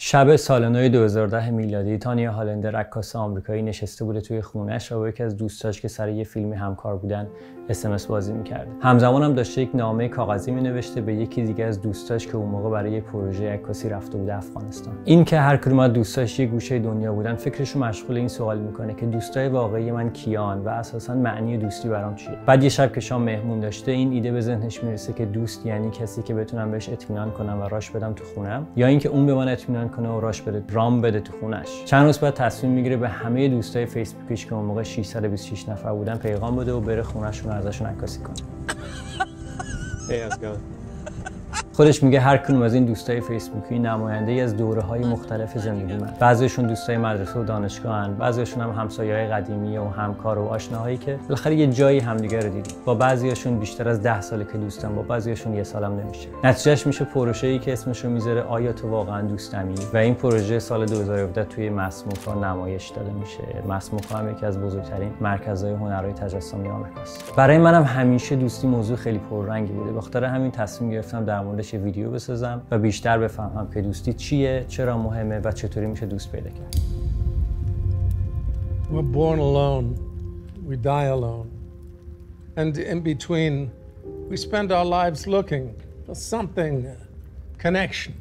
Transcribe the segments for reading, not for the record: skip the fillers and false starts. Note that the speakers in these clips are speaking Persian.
شب سال نو 2010 میلادی تانیا هالندر رقاص آمریکایی نشسته بوده توی خونه‌اش و با یکی از دوستاش که سر یه فیلمی همکار بودن SMS بازی می‌کرده. همزمان هم داشته یک نامه کاغذی می‌نوشته به یکی دیگه از دوستاش که اون موقع برای یه پروژه عکاسی رفته بوده افغانستان. این که هر کدوم از دوستاش یه گوشه دنیا بودن فکرشو مشغول این سوال می‌کنه که دوستای واقعی من کیان و اساساً معنی دوستی برام چیه. بعد یه شب که شام مهمون داشته این ایده به ذهنش میرسه که دوست یعنی کسی که بتونم بهش اطمینان کنم و راش بدم تو خونم، یا اینکه اون به من اطمینان کنه و راش بده رام بده تو خونش. چند روز بعد تصمیم میگیره به همه دوستای فیسبوکیش که اون موقع 626 نفر بودن پیغام بده و بره خونه‌شون ازشون عکاسی کنه. خودش میگه هر کدوم از این دوستای فیسبوکی نماینده‌ای از دوره‌های مختلف زندگیمن. بعضیشون دوستای مدرسه و دانشگاهن، بعضیشون هم همسایه‌های قدیمی و همکار و آشناهایی که بالاخره یه جایی همدیگه رو دیدیم. با بعضیاشون بیشتر از 10 ساله که دوستن، با بعضیاشون یه سالم نمیشه. نتیجهش میشه پروژه‌ای که اسمش رو میذاره آیا تو واقعا دوستمی؟ و این پروژه سال 2017 توی مسموفا نمایش داده میشه. مسموفا هم یکی از بزرگترین مرکزهای هنرهای تجسمی آمریکاست. برای منم همیشه دوستی موضوع خیلی پررنگی بوده. به خاطر همین تصمیم گرفتم در موردش یه ویدیو بسازم و بیشتر بفهمم که دوستی چیه، چرا مهمه و چطوری میشه دوست پیدا کرد. We're born alone, we die alone. And in between, we spend our lives looking for something, connection.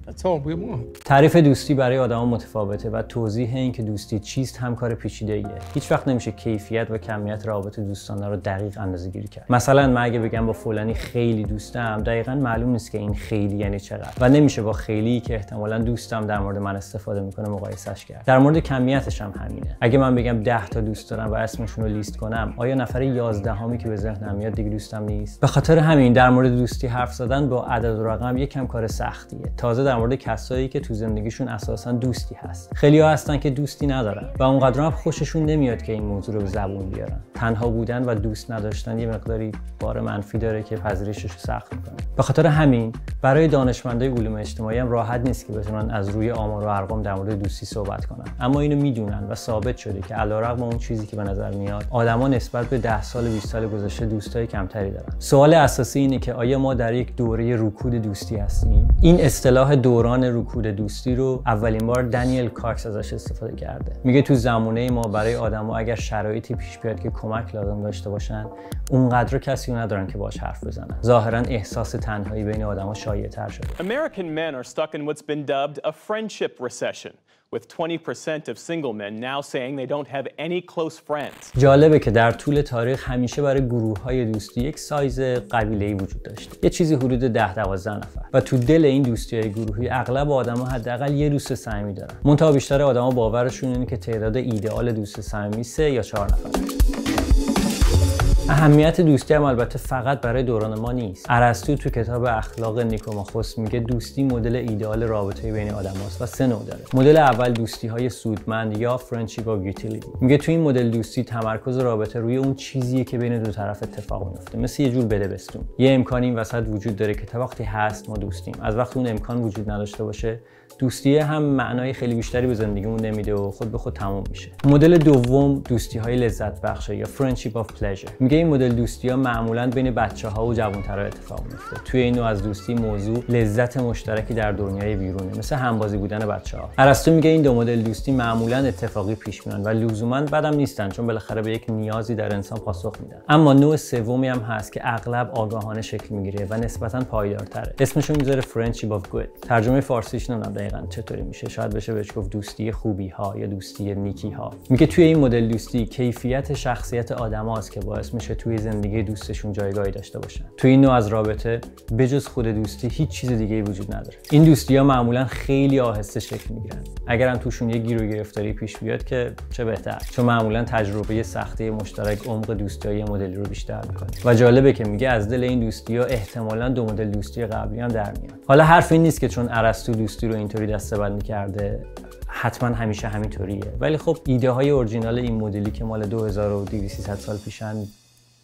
That's all we want. تعریف دوستی برای آدما متفاوته و توضیح این که دوستی چیست هم کار پیچیده‌ایه. هیچ وقت نمیشه کیفیت و کمیت روابط دوستانه رو دقیق اندازه‌گیری کرد. مثلا من اگه بگم با فلانی خیلی دوستم، دقیقاً معلوم نیست که این خیلی یعنی چقدر و نمیشه با خیلی که احتمالاً دوستم در مورد من استفاده میکنه مقایسهش کرد. در مورد کمیتش هم همینه. اگه من بگم 10 تا دوست دارم و اسمشون رو لیست کنم، آیا نفر 11می که به ذهنم میاد دیگه دوستم نیست؟ به خاطر همین در مورد دوستی حرف زدن با عدد و رقم یکم کار سختیه. تازه در مورد کسایی که تو زندگیشون اساساً دوستی هست. خیلی‌ها هستن که دوستی ندارن و اونقدر هم خوششون نمیاد که این موضوع رو به زبون بیارن. تنها بودن و دوست نداشتن یه مقداری بار منفی داره که پذیرشش رو سخت می‌کنه. به خاطر همین برای دانشمندای علوم اجتماعی هم راحت نیست که بتونن از روی آمار و ارقام در مورد دوستی صحبت کنن. اما اینو میدونن و ثابت شده که علیرغم اون چیزی که به نظر میاد آدما نسبت به 10 سال 20 سال گذشته دوستای کمتری دارن. سوال اساسی اینه که آیا ما در یک دوره رکود دوستی هستیم؟ این اصطلاح دوران رکود دوستی رو اولین بار دنیل کارکس ازش استفاده کرده. میگه تو زمانه ما برای آدما اگر شرایطی پیش بیاد که کمک لازم داشته باشن، اونقدر کسی ندارن که باهاش حرف بزنن. ظاهرا احساس تنهایی بین آدما شایع‌تر شده. American men are stuck in what's been dubbed a friendship recession, with 20% of single men now saying they don't have any close friends. جالبه که در طول تاریخ همیشه برای گروه‌های دوستی یک سایز قبیله‌ای وجود داشته. یه چیزی حدود 10-12 نفر. و تو دل این دوستی‌های گروهی اغلب آدم‌ها حداقل یه دوست صمیمی دارن. منتها بیشتر آدم‌ها باورشون اینه که تعداد ایدئال دوست صمیمی 3 یا 4 نفره. اهمیت دوستی هم البته فقط برای دوران ما نیست. ارسطو تو کتاب اخلاق نیکوماخوس میگه دوستی مدل ایدئال رابطه بین آدماست و 3 نوع داره. مدل اول دوستی‌های سودمند یا فرندشیپ آف یوتیلیتی. میگه تو این مدل دوستی تمرکز رابطه روی اون چیزیه که بین دو طرف اتفاق میفته، مثل یه جور بده بستون. یه امکانی این وسط وجود داره که تا وقتی هست ما دوستیم. از وقتی اون امکان وجود نداشته باشه، دوستی هم معنای خیلی بیشتری به زندگیمون نمیده و خود به خود تموم میشه. مدل دوم دوستی‌های لذت بخشه یا فرندشیپ آف پلژر. میگه این مدل دوستی‌ها معمولاً بین بچه‌ها و جوان‌ترا اتفاق میفته. توی این نوع از دوستی موضوع لذت مشترکی در دنیای بیرونه، مثل همبازی بودن بچه‌ها. ارسطو میگه این دو مدل دوستی معمولاً اتفاقی پیش میان و لزوماً بدم نیستن، چون بالاخره به یک نیازی در انسان پاسخ میدن. اما نوع سومی هم هست که اغلب آگاهانه شکل میگیره و نسبتاً پایدارتره. اسمش رو میذاره فرندشیپ آف گود. ترجمه فارسیش نمیدونم دقیقاً چطوری میشه. شاید بشه بهش گفت دوستی خوبی‌ها یا دوستی نیکی‌ها. میگه توی این مدل دوستی کیفیت شخصیت آدماست که باعث میشه توی زندگی دوستشون جایگاهی داشته باشن. توی این نوع از رابطه بجز خود دوستی هیچ چیز دیگه‌ای وجود نداره. این دوستی‌ها معمولاً خیلی آهسته شکل میگیرن. اگرم توشون یه گیر و گرفتاری پیش بیاد که چه بهتر، چون معمولاً تجربه سختی مشترک عمق دوستی‌های مدلی رو بیشتر می‌کنه. و جالبه که میگه از دل این دوستی‌ها احتمالاً 2 مدل دوستی قبلی هم در میاد. حالا حرف این نیست که چون ارسطو دوستی رو اینطوری دسته‌بندی کرده حتما همیشه همینطوریه، ولی خب ایده های اورجینال این مدلی که مال 2200 سال پیشن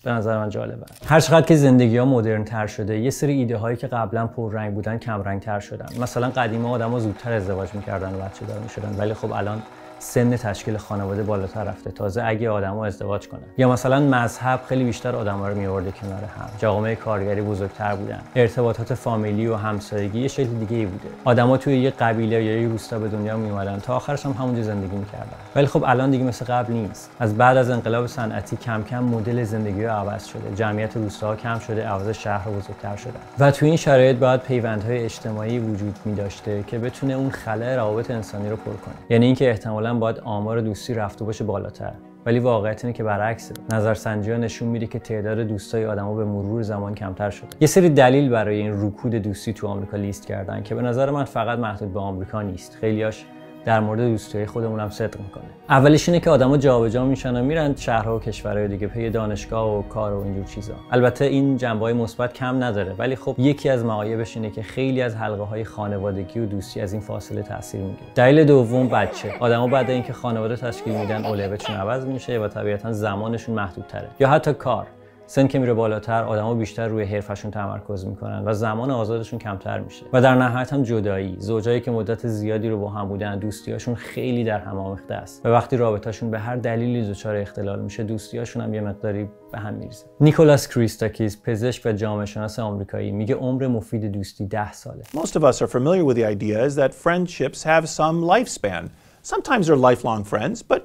به نظر من جالبه. هر چقدر که زندگی‌ها مدرن تر شده، یه سری ایده هایی که قبلا پررنگ بودن کم رنگ تر شدن. مثلا قدیما آدما زودتر ازدواج می‌کردن و بچه دار می‌شدن، ولی خب الان سن تشکیل خانواده بالاتر رفته، تازه اگه آدما ازدواج کنن. یا مثلا مذهب خیلی بیشتر آدما رو می‌آورده کنار هم. جوامع کارگری بزرگتر بودن. ارتباطات فامیلی و همسایگی یه شکل دیگه‌ای بوده. آدما توی یه قبیله یا یه روستا به دنیا میومدن تا آخرش هم همونجا زندگی می‌کردن. ولی خب الان دیگه مثل قبل نیست. از بعد از انقلاب صنعتی کم کم مدل زندگی رو عوض شده. جمعیت روستاها کم شده، عوض شهر بزرگتر شدن. و توی این شرایط باید پیوندهای اجتماعی وجود می‌داشته که بتونه اون خلأ روابط انسانی رو پر کنه. یعنی اینکه احتمالاً باید آمار دوستی رفته باشه بالاتر. ولی واقعیت اینه که برعکسه. نظرسنجی‌ها نشون میده که تعداد دوستای آدم‌ها به مرور زمان کمتر شده. یه سری دلیل برای این رکود دوستی تو آمریکا لیست کردن که به نظر من فقط محدود به آمریکا نیست. خیلیاش در مورد دوستای خودمون هم صدق میکنه. اولش اینه که آدما جابجا میشن و میرن شهرها و کشورهای دیگه پی دانشگاه و کار و اینجور چیزا. البته این جنبه‌های مثبت کم نداره، ولی خب یکی از معایبش اینه که خیلی از حلقه‌های خانوادگی و دوستی از این فاصله تاثیر میگیره. دلیل دوم بچه. آدما بعد اینکه خانواده تشکیل میدن اولویتشون عوض میشه و طبیعتاً زمانشون محدودتره. یا حتی کار. سن که میره بالاتر آدما بیشتر روی حرفشون تمرکز میکنن و زمان آزادشون کمتر میشه. و در نهایت هم جدایی. زوجایی که مدت زیادی رو با هم بودن دوستیاشون خیلی در هم آمیخته است و وقتی رابطه‌شون به هر دلیلی دچار اختلال میشه دوستیاشون هم یه مقداری به هم میریزه. نیکولاس کریستاکیس، پزشک و جامعه شناس آمریکایی، میگه عمر مفید دوستی 10 ساله. Most of us are familiar with the idea is that friendships have some lifespan. Sometimes they're lifelong friends, but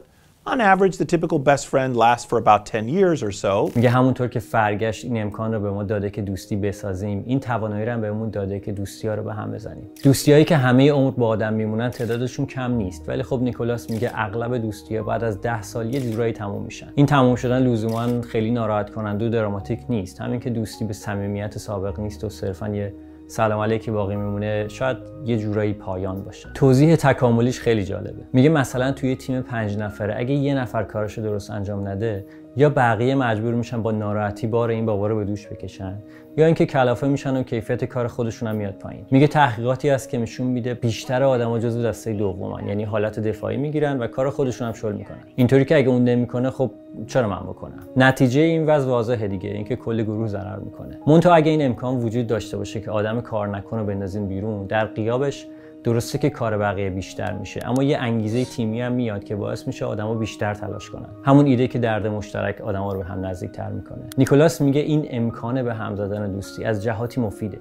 on average, the typical best friend lasts for about 10 years or so. میگه همونطور که فرگشت این امکان رو به ما داده که دوستی بسازیم، این توانایی رو هم بهمون داده که دوستی‌ها رو به هم بزنیم. دوستی‌هایی که همه عمر با آدم میمونن تعدادشون کم نیست، ولی خب نیکولاس میگه اغلب دوستی‌ها بعد از 10 سال یه جورایی تموم میشن. این تموم شدن لزوما خیلی ناراحت کننده و دراماتیک نیست. همین که دوستی به صمیمیت سابق نیست و صرفاً یه سلام علیکی باقی میمونه، شاید یه جورایی پایان باشه. توضیح تکاملیش خیلی جالبه. میگه مثلا توی تیم 5 نفره اگه یه نفر کارشو درست انجام نده، یا بقیه مجبور میشن با ناراحتی بار این بابا رو به دوش بکشن، یا اینکه کلافه میشن و کیفیت کار خودشون هم میاد پایین. میگه تحقیقاتی هست که نشون میده بیشتر آدما جزو دسته دومن، یعنی حالت دفاعی میگیرن و کار خودشون هم شل میکنن. اینطوری که اگه اون نمیکنه خب چرا من بکنم؟ نتیجه این وضع واضحه دیگه، اینکه کل گروه ضرر میکنه. منتها اگه این امکان وجود داشته باشه که آدم کار نکنه بندازین بیرون، در غیابش درسته که کار بقیه بیشتر میشه، اما یه انگیزه تیمی هم میاد که باعث میشه آدما بیشتر تلاش کنن. همون ایده که درد مشترک آدما رو به هم نزدیک‌تر میکنه. نیکولاس میگه این امکان به هم زدن دوستی از جهاتی مفیده،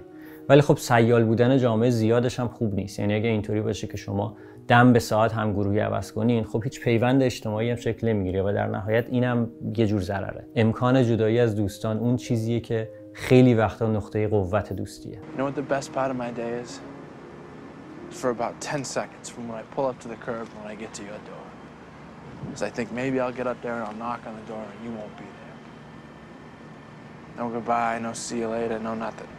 ولی خب سیال بودن جامعه زیادش هم خوب نیست. یعنی اگه اینطوری باشه که شما دم به ساعت هم گروهی عوض کنین، خب هیچ پیوند اجتماعی هم شکل نمیگیره و در نهایت اینم یه جور ضرره. امکان جدایی از دوستان اون چیزیه که خیلی وقتا نقطه قوت دوستیه. You know what the best part of my day is? For about 10 seconds from when I pull up to the curb and when I get to your door. Because I think maybe I'll get up there and I'll knock on the door and you won't be there. No goodbye, no see you later, no nothing.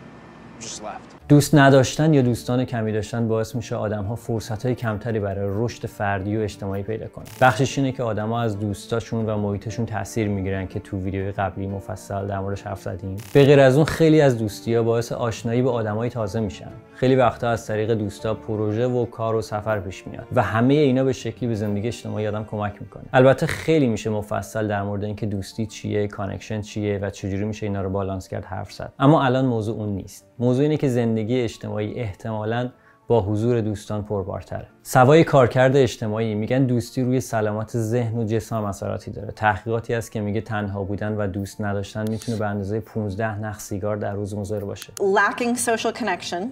Just left. دوست نداشتن یا دوستان کمی داشتن باعث میشه آدم‌ها فرصت‌های کمتری برای رشد فردی و اجتماعی پیدا کنن. بخشش اینه که آدم‌ها از دوستاشون و محیطشون تاثیر میگیرن که تو ویدیوی قبلی مفصل در موردش حرف زدیم. به غیر از اون خیلی از دوستی‌ها باعث آشنایی با آدمای تازه میشن. خیلی وقتا از طریق دوستا پروژه و کار و سفر پیش میاد و همه اینا به شکلی به زندگی اجتماعی آدم کمک میکنه. البته خیلی میشه مفصل در مورد اینکه دوستی چیه، کانکشن چیه و چجوری میشه اینا رو بالانس کرد حرف زد. اما الان موضوع اون نیست. موضوع اینه که زندگی اجتماعی احتمالاً با حضور دوستان پربارتره. سوای کارکرد اجتماعی میگن دوستی روی سلامت ذهن و جسم اثراتی داره. تحقیقاتی هست که میگه تنها بودن و دوست نداشتن میتونه به اندازه 15 نخ سیگار در روز مضر باشه. Lacking social connection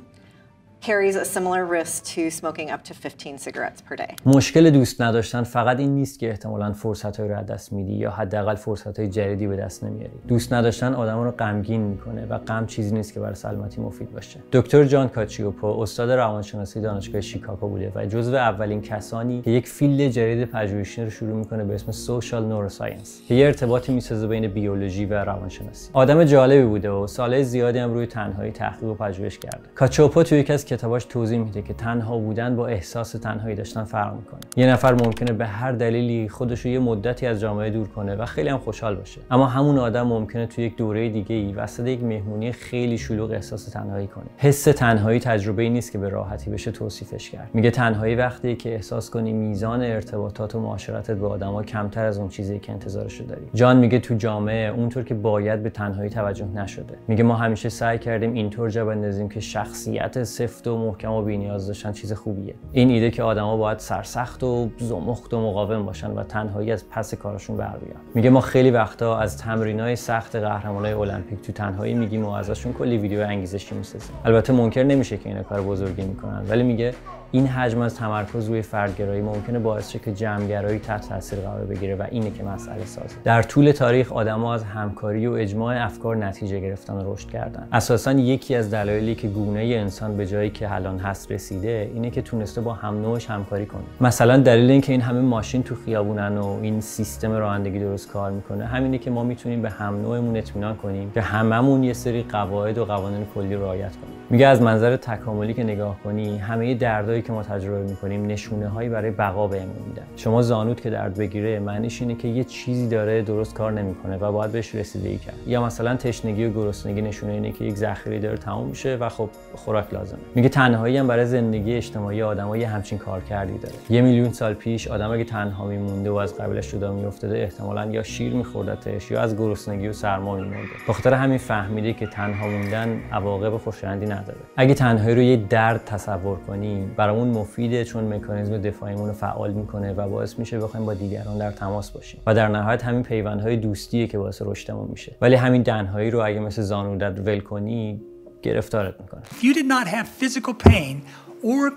carries a similar risk to smoking up to 15 cigarettes per day. مشکل دوست نداشتن فقط این نیست که احتمالاً فرصت‌های رو از دست میدی یا حداقل فرصت‌های جدیدی به دست نمیاری. دوست نداشتن آدم رو غمگین میکنه و غم چیزی نیست که برای سلامتی مفید باشه. دکتر جان کاچیوپو استاد روانشناسی دانشگاه شیکاگو بوده و جزو اولین کسانی که یک فیلد جدید پژوهشی رو شروع میکنه به اسم سوشال نوروساینس که یه ارتباطی میسازه بین بیولوژی و روانشناسی. آدم جالبی بوده و سالهای زیادی هم روی تنهایی تحقیق و پژوهش کرده. کاچیوپو توی یکی از کتاباش توضیح میده که تنها بودن با احساس تنهایی داشتن فرق میکنه. یه نفر ممکنه به هر دلیلی خودش رو یه مدتی از جامعه دور کنه و خیلی هم خوشحال باشه، اما همون آدم ممکنه توی یک دوره دیگه‌ای وسط یک مهمونی خیلی شلوغ احساس تنهایی کنه. حس تنهایی تجربه‌ای نیست که به راحتی بشه توصیفش کرد. میگه تنهایی وقتی که احساس کنی میزان ارتباطات و معاشرتت با آدما کمتر از اون چیزی که انتظارش داری. جان میگه تو جامعه اونطور که باید به تنهایی توجه نشده. میگه ما همیشه سعی کردیم اینطور جا بندازیم که شخصیت صفر سفت و محکم و بی‌نیاز داشتن چیز خوبیه. این ایده که آدما باید سرسخت و زمخت و مقاوم باشن و تنهایی از پس کارشون بر بیان. میگه ما خیلی وقتا از تمرینای سخت قهرمانای المپیک تو تنهایی میگیم و ازشون کلی ویدیو انگیزشی میسازیم. البته منکر نمیشه که اینا کار بزرگی میکنن، ولی میگه این حجم از تمرکز روی فردگرایی ممکنه باعث شه که جمع‌گرایی تحت تاثیر قرار بگیره و اینه که مسئله سازه. در طول تاریخ آدم‌ها از همکاری و اجماع افکار نتیجه گرفتن و رشد کردن. اساساً یکی از دلایلی که گونه انسان به جایی که الان هست رسیده اینه که تونسته با هم نوعش همکاری کنه. مثلا دلیل اینکه این همه ماشین تو خیابونن و این سیستم رانندگی درست کار میکنه همینه که ما میتونیم به هم نوعمون اطمینان کنیم که هممون یه سری قواعد و قوانین کلی رعایت کنیم. میگه از منظر تکاملی که نگاه کنی همه دردایی که ما تجربه میکنیم نشونه‌هایی برای بقا بهمون میدن. شما زانوت که درد بگیره معنیش اینه که یه چیزی داره درست کار نمیکنه و باید بهش رسیدگی کرد. یا مثلا تشنگی و گرسنگی نشونه اینه که یک ذخیره داره تموم میشه و خب خوراک لازمه. میگه تنهایی هم برای زندگی اجتماعی آدم‌ها یه همچین کارکردی داره. 1 میلیون سال پیش آدم اگه تنها میمونده و از قبیلش جدا میافتاده احتمالاً یا شیر می‌خوردتش یا از گرسنگی و سرما می‌مرده. به خاطر همین فهمیده که تنها موندن عواقب خوشایندی نداره. اگه تنهایی رو یه درد تصور کنیم برامون مفیده چون مکانیزم دفاعیمون رو فعال میکنه و باعث میشه بخوایم با دیگران در تماس باشیم و در نهایت همین پیوندهای دوستیه که باعث رشدمون میشه. ولی همین تنهایی رو اگه مثل زانودت ول کنی گرفتارت میکنه. If you did not have physical pain or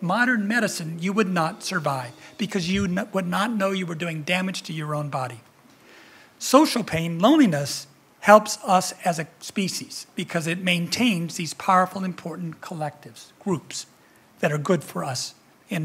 modern medicine, you would not survive because you would not know you were doing damage to your own body. Social pain, loneliness, helps us as a species because it maintains these powerful, important collectives, groups that are good for us in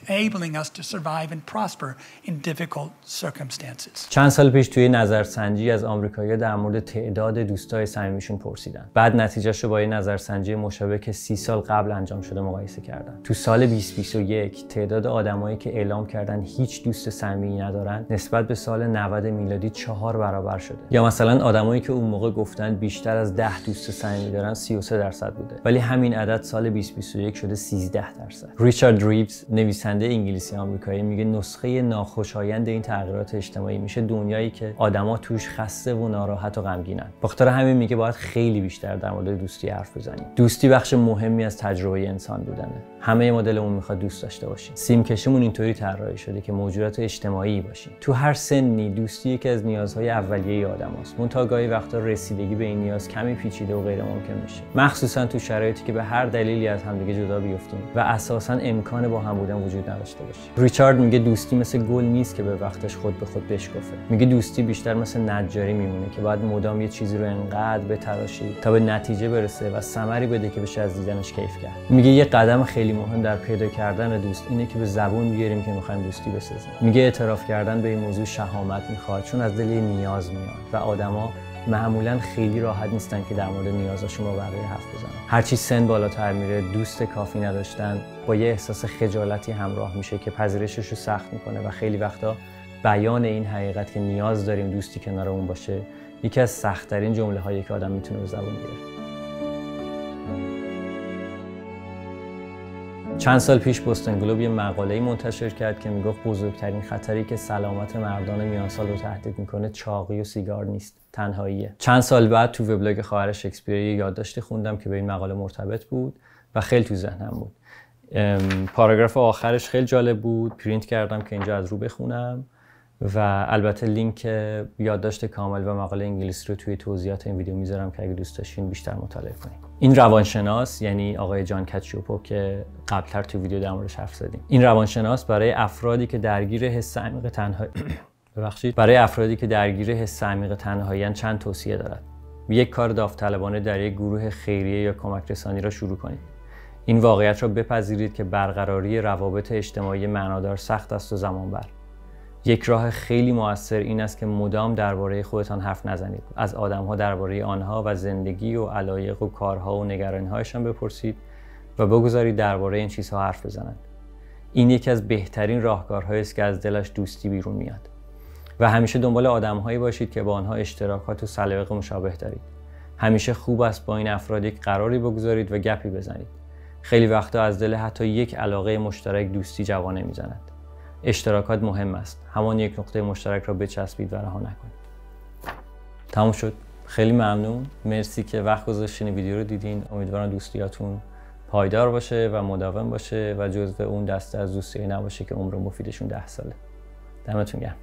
enabling us to survive and prosper in difficult circumstances. چند سال پیش توی نظرسنجی از آمریکایی‌ها در مورد تعداد دوستای صمیمیشون پرسیدن. بعد نتیجه‌شو با یه نظرسنجی مشابه که 30 سال قبل انجام شده مقایسه کردن. تو سال 2021 تعداد آدمایی که اعلام کردن هیچ دوست صمیمی ندارن نسبت به سال 90 میلادی 4 برابر شده. یا مثلا آدمایی که اون موقع گفتن بیشتر از 10 دوست صمیمی دارن 33% بوده. ولی همین عدد سال 2021 شده 13%. ریچارد ریوز نویسنده انگلیسی آمریکایی میگه نسخه ناخوشایند این تغییرات اجتماعی میشه دنیایی که آدما توش خسته و ناراحت و غمگینن. بخاطر همین میگه باید خیلی بیشتر در مورد دوستی حرف بزنیم. دوستی بخش مهمی از تجربه انسان بودنه. همه مدلمون میخواد دوست داشته باشیم. سیم کشیمون اینطوری طراحی شده که موجودات اجتماعی باشیم. تو هر سنی دوستی یکی از نیازهای اولیه آدماست. منتها گاهی وقتا رسیدگی به این نیاز کمی پیچیده و غیر ممکن میشه. مخصوصا تو شرایطی که به هر دلیلی از همدیگه جدا بیفتیم و اساسا امکان با هم بودن وجود نداشته باشه. ریچارد میگه دوستی مثل گل نیست که به وقتش خود به خود بشکفه. میگه دوستی بیشتر مثل نجاری میمونه که باید مدام یه چیزی رو انقدر بتراشی تا به نتیجه برسه و ثمری بده که بشه از دیدنش کیف کرد. میگه یه قدم خیلی مهم در پیدا کردن دوست اینه که به زبون بیاریم که میخوایم دوستی بسازیم. میگه اعتراف کردن به این موضوع شهامت میخواد چون از دل نیاز میاد و آدما معمولا خیلی راحت نیستن که در مورد نیازاشون با بقیه حرف بزنن. هرچی سن بالاتر میره دوست کافی نداشتن با یه احساس خجالتی همراه میشه که پذیرشش رو سخت میکنه و خیلی وقتا بیان این حقیقت که نیاز داریم دوستی کنارمون باشه یکی از سخت‌ترین جمله‌هایی که آدم میتونه به زبون بیاره. چند سال پیش بوستون گلوب یه مقاله‌ای منتشر کرد که میگفت بزرگترین خطری که سلامت مردان میان سال رو تهدید میکنه چاقی و سیگار نیست، تنهاییه. چند سال بعد تو وبلاگ خواهر شکسپیر یه یادداشتی خوندم که به این مقاله مرتبط بود و خیلی تو ذهنم بود. پاراگراف آخرش خیلی جالب بود، پرینت کردم که اینجا از رو بخونم و البته لینک یادداشت کامل و مقاله انگلیسی رو توی توضیحات این ویدیو میذارم که اگه دوست داشتین بیشتر مطالعه کنید. این روانشناس یعنی آقای جان کاتشیوپو که قبلتر تو ویدیو در موردش حرف زدیم. این روانشناس برای افرادی که درگیر حس عمیق تنهایی چند توصیه دارد. یک کار داوطلبانه در یک گروه خیریه یا کمک رسانی را شروع کنید. این واقعیت را بپذیرید که برقراری روابط اجتماعی معنادار سخت است و زمانبر. یک راه خیلی مؤثر این است که مدام درباره خودتان حرف نزنید. از آدم‌ها درباره آنها و زندگی و علایق و کارها و نگرانی‌هایشان بپرسید و بگذارید درباره این چیزها حرف بزنند. این یکی از بهترین راهکارهایی است که از دلش دوستی بیرون میاد. و همیشه دنبال آدم‌هایی باشید که با آنها اشتراکات و سلیقه مشابه دارید. همیشه خوب است با این افراد یک قراری بگذارید و گپی بزنید. خیلی وقتا از دل حتی یک علاقه مشترک دوستی جوانه میزند. اشتراکات مهم است. همان یک نقطه مشترک را بچسبید و رها نکنید. تموم شد. خیلی ممنون. مرسی که وقت گذاشتین ویدیو رو دیدین. امیدوارم دوستیاتون پایدار باشه و مداوم باشه و جزو اون دسته از دوستایی نباشه که عمر مفیدشون 10 ساله. دمتون گرم.